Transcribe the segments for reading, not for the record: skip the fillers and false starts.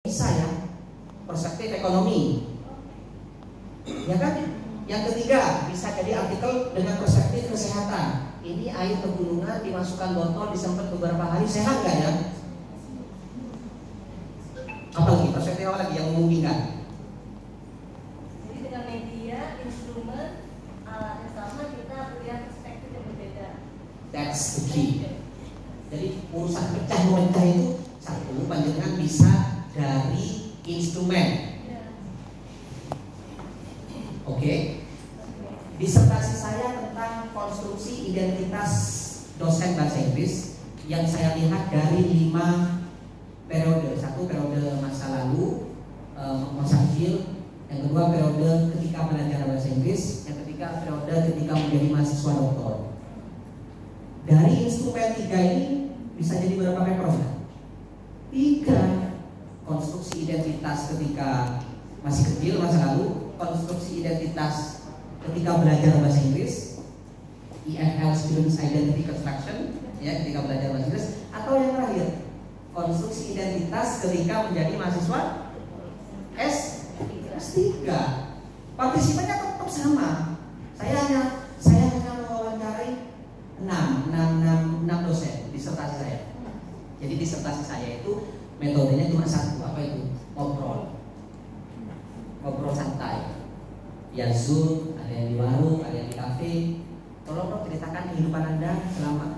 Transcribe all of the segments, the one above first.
bisa ya, perspektif ekonomi, ya kan? Yang ketiga bisa jadi artikel dengan perspektif kesehatan. Ini air pegunungan dimasukkan botol disemprot beberapa hari, sehat nggak ya? Apalagi perspektif apa lagi yang memungkinkan? Jadi dengan media, instrumen, alat yang sama kita punya perspektif yang berbeda. That's the key. Jadi urusan pecah memecah itu satu, panjenengan bisa dari instrumen. Oke. Disertasi saya tentang konstruksi identitas dosen bahasa Inggris yang saya lihat dari 5 periode. Satu, periode masa lalu, masa kecil. Yang kedua, periode ketika belajar bahasa Inggris. Yang ketiga, periode ketika menjadi mahasiswa doktor. Dari instrumen 3 ini bisa jadi berapa paper? 3. Konstruksi identitas ketika masih kecil, masa lalu. Konstruksi identitas ketika belajar bahasa Inggris, EFL Students Identity Construction, ya, ketika belajar bahasa Inggris. Atau yang terakhir, konstruksi identitas ketika menjadi mahasiswa S3. Partisipannya tetap sama. Saya hanya mewawancarai 6 dosen disertasi saya. Jadi disertasi saya itu metodenya cuma satu, apa itu? Ngobrol santai. Ya Zoom, ada yang di warung, ada yang di kafe. Tolong dong ceritakan kehidupan Anda selama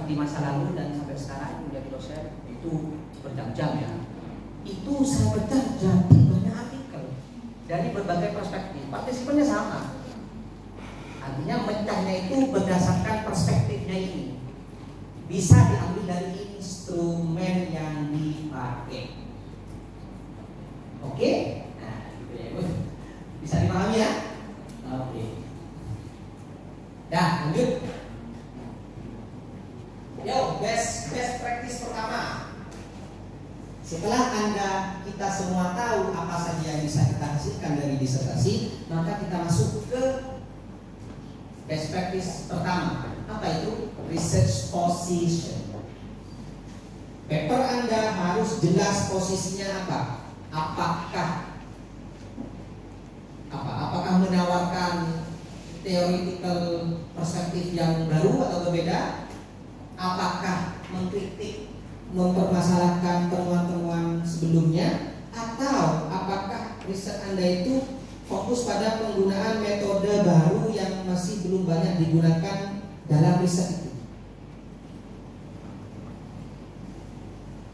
di masa lalu dan sampai sekarang menjadi dosen. Itu berjam-jam ya. Itu saya berjam-jam banyak artikel dari berbagai perspektif. Partisipannya sama. Artinya mecahnya itu berdasarkan perspektifnya ini. Bisa diambil dari instrumen yang dipakai. Oke? Nah, gitu ya. Bisa dipahami ya? Oke. Dah, lanjut. Yo, best practice pertama. Setelah kita semua tahu apa saja yang bisa kita hasilkan dari disertasi, maka kita masuk ke best practice pertama. Apa itu? Research position. Paper Anda harus jelas posisinya apa? Apakah menawarkan theoretical perspektif yang baru atau berbeda? Apakah mengkritik, mempermasalahkan temuan-temuan sebelumnya? Atau apakah riset Anda itu fokus pada penggunaan metode baru yang masih belum banyak digunakan dalam riset itu?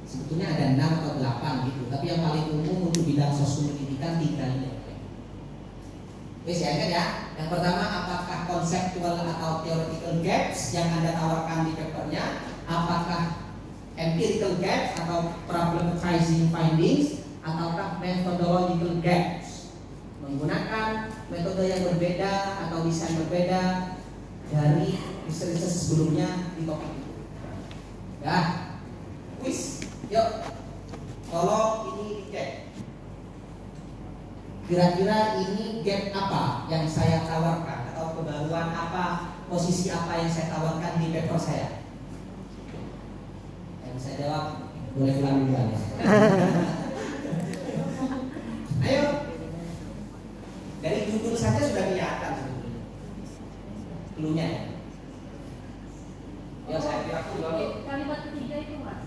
Sebetulnya ada 6 atau 8 gitu, tapi yang paling umum untuk bidang sosial pendidikan 3 ini. Wis ya, ingat ya. Yang pertama, apakah konseptual atau theoretical gaps yang Anda tawarkan di papernya? Apakah empirical gaps atau problematizing findings? Ataukah methodological gaps? Menggunakan metode yang berbeda atau desain berbeda dari riset sebelumnya di topik itu. Ya, wis, yuk. Tolong ini dicek. Kira-kira ini gap apa yang saya tawarkan, atau kebaruan apa, posisi apa yang saya tawarkan di paper saya? Yang saya jawab boleh ulang duluan ya. Ayo, dari judul saja sudah kelihatan sebetulnya cluenya ya. Ya saya kira aku lagi. Kalimat ketiga itu Mas.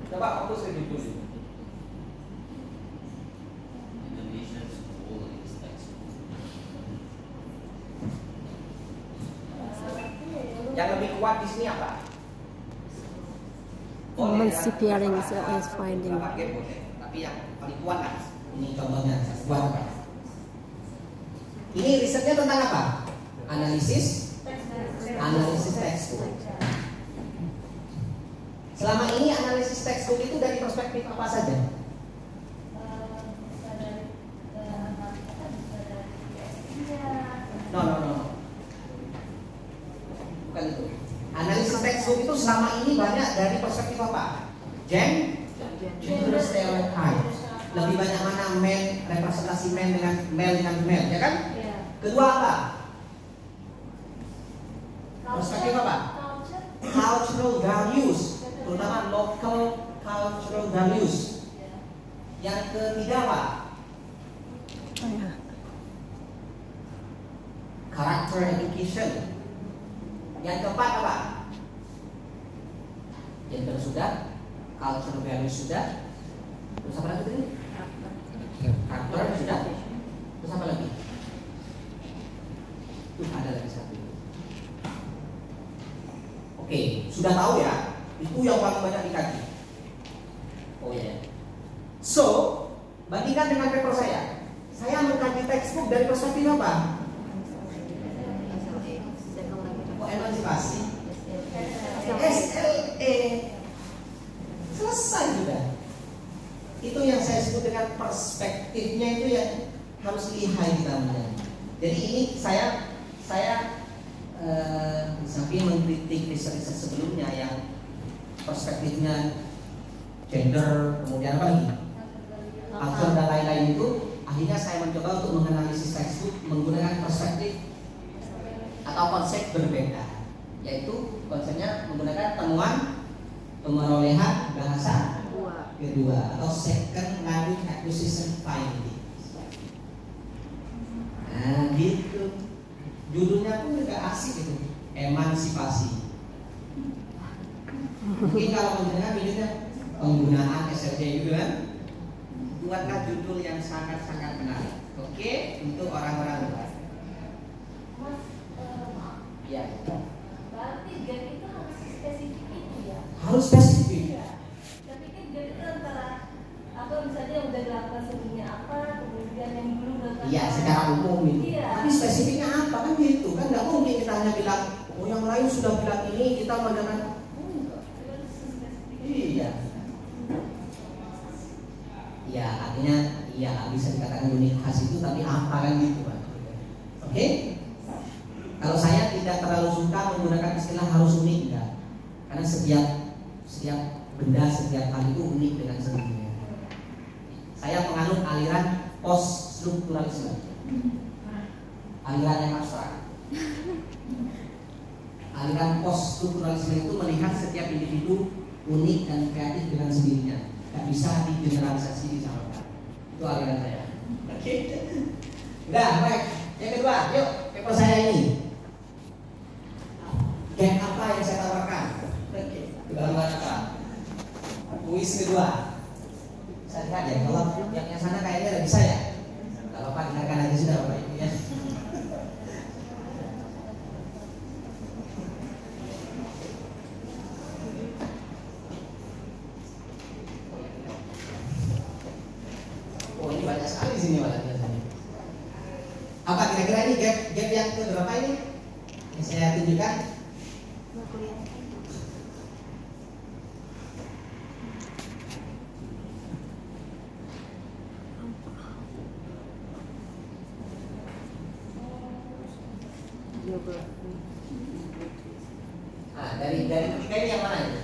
Coba fokus ke judul ini. Indonesian school is textbook. Yang lebih kuat di sini apa? Emancipating as finding. Tapi yang paling kuat kan? Ini contohnya kuat apa? Ini risetnya tentang apa? Analisis textbook. Selama ini analisis textbook itu dari perspektif apa saja? No. Bukan itu. Analisis textbook itu selama ini banyak dari perspektif apa? Gender stereotype. Lebih banyak mana representasi men dengan male, ya kan? Kedua apa? Perspektif apa? Cultural values. values. Yang ketiga apa? Oh, ya. Character education. Yang keempat apa? Gender sudah, culture values sudah. Terus apa lagi tadi? Karakter sudah. Terus apa lagi? Ada lagi satu. Oke, sudah tahu ya? Itu yang paling banyak dikaji. Oh ya. So, bandingkan dengan paper saya. Saya mengkaji textbook dari perspektif apa? Oh, emansipasi. SLE. Selesai sudah. Itu yang saya sebut dengan perspektifnya itu yang harus lihai kita melihat. Jadi ini saya samping mengkritik riset sebelumnya yang perspektifnya gender, kemudian apa lagi? Culture dan lain-lain itu, akhirnya saya mencoba untuk menganalisis textbook menggunakan perspektif atau konsep berbeda, yaitu konsepnya menggunakan temuan pemerolehan bahasa kedua atau second language acquisition finding. Nah, gitu. Judulnya pun juga asik itu, emansipasi. Mungkin kalau mendengar judulnya penggunaan SLJ gitu kan, buatlah judul yang sangat-sangat menarik. Oke, untuk orang-orang luar. Mas, maaf. Ya. Berarti gap itu harus spesifik itu ya? Harus spesifik. Iya. Saya pikir gap itu antara apa misalnya yang udah dilakukan sebelumnya apa, kemudian yang belum dilakukan. Iya, secara umum itu. Iya. Tapi spesifiknya apa kan gitu kan? Nggak mungkin kita hanya bilang, oh yang lain sudah bilang ini, kita mendengar. Iya. Ya artinya ya bisa dikatakan unik khas itu, tapi apa kan gitu Pak. Oke? Kalau saya tidak terlalu suka menggunakan istilah harus unik enggak, karena setiap benda, setiap hal itu unik dengan sendirinya. Saya penganut aliran post strukturalisme, aliran yang abstrak. Aliran post strukturalisme itu melihat setiap individu unik dan kreatif dengan sendirinya, nggak bisa digeneralisasi disamakan. Itu aliran saya. Oke, udah baik. Yang kedua, yuk paper saya ini. Gap apa yang saya tawarkan? Oke, gambar apa? Kuis kedua. Saya lihat ya, kalau yang sana kayaknya ada bisa ya. Kalau Pak dengarkan aja sudah Bapak Ibu ya. Oh ini banyak sekali di sini malah biasanya. Apa kira-kira ini gap yang ke berapa ini? Yang saya tunjukkan. Nah, dari ketiga ini yang mana ini?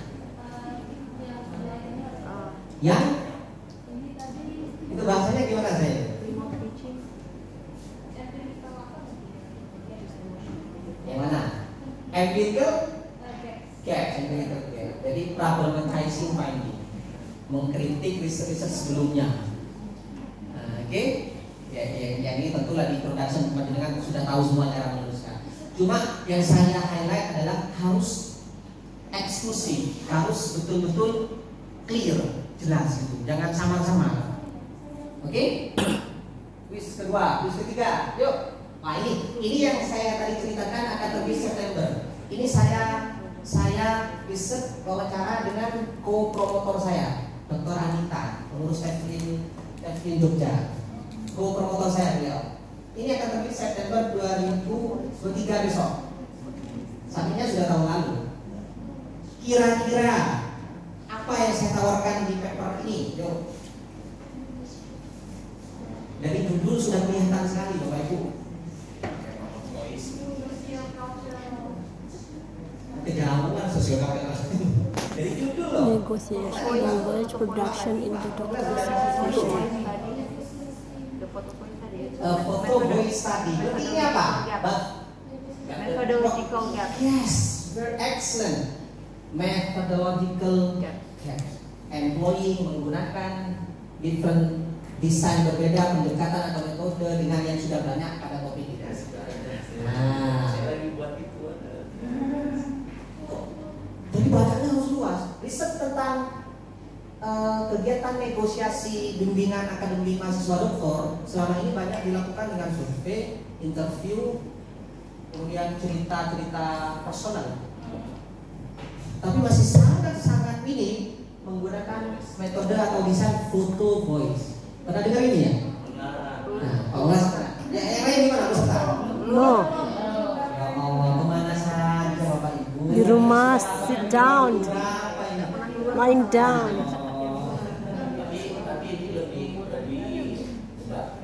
Yang itu bahasanya gimana saya? Yang mana? Empirical gap, empirical gap. Jadi problematizing finding, mengkritik riset-riset sebelumnya. Nah, oke? Ya, yang ini tentulah di introduction dengan sudah tahu semua cara menuliskan. Cuma yang saya highlight adalah harus eksklusif, harus betul-betul clear, jelas gitu. Jangan samar-samar. Oke? Kuis kedua, kuis ketiga. Yuk. Nah ini yang saya tadi ceritakan akan terbit September. Ini saya riset wawancara dengan co-promotor saya, Dr. Anita, pengurus Teflin Jogja. Co-promotor saya beliau. Ini akan terbit September 2023 besok. Sampingnya sudah tahun lalu. Kira-kira apa yang saya tawarkan di paper ini? Yuk. Dari judul sudah kelihatan sekali Bapak Ibu. Kejauhan sosiokultural. Dari judul loh. Negotiation, language, production into doctor dissertation. Foto boy study. Berarti ini apa? Methodological gap. Yes, very excellent. Methodological gap. employee menggunakan different desain berbeda, pendekatan atau metode dengan yang sudah banyak pada topik itu. Nah, Saya lagi buat itu ada. jadi bacanya harus luas. Riset tentang kegiatan negosiasi bimbingan akademik mahasiswa doktor selama ini banyak dilakukan dengan survei, interview, kemudian cerita-cerita personal. Tapi masih sangat-sangat minim menggunakan metode atau desain photo voice. Pernah dengar ini ya? Benar. Nah, kalau nggak salah, yang lain gimana Ustaz? No. Ya Allah, kemana saja Bapak Ibu? Di rumah, sit down. Berapa ini? Lying down. Tapi ini lebih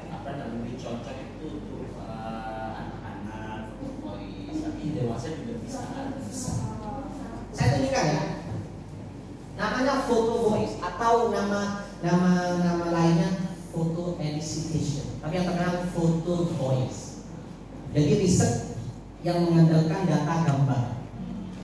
apa namanya, lebih cocok itu untuk anak-anak, voice, tapi dewasa juga bisa. Saya tunjukkan ya. Namanya photo voice atau nama lainnya photo elicitation. Tapi yang terkenal photo voice. Jadi riset yang mengandalkan data gambar.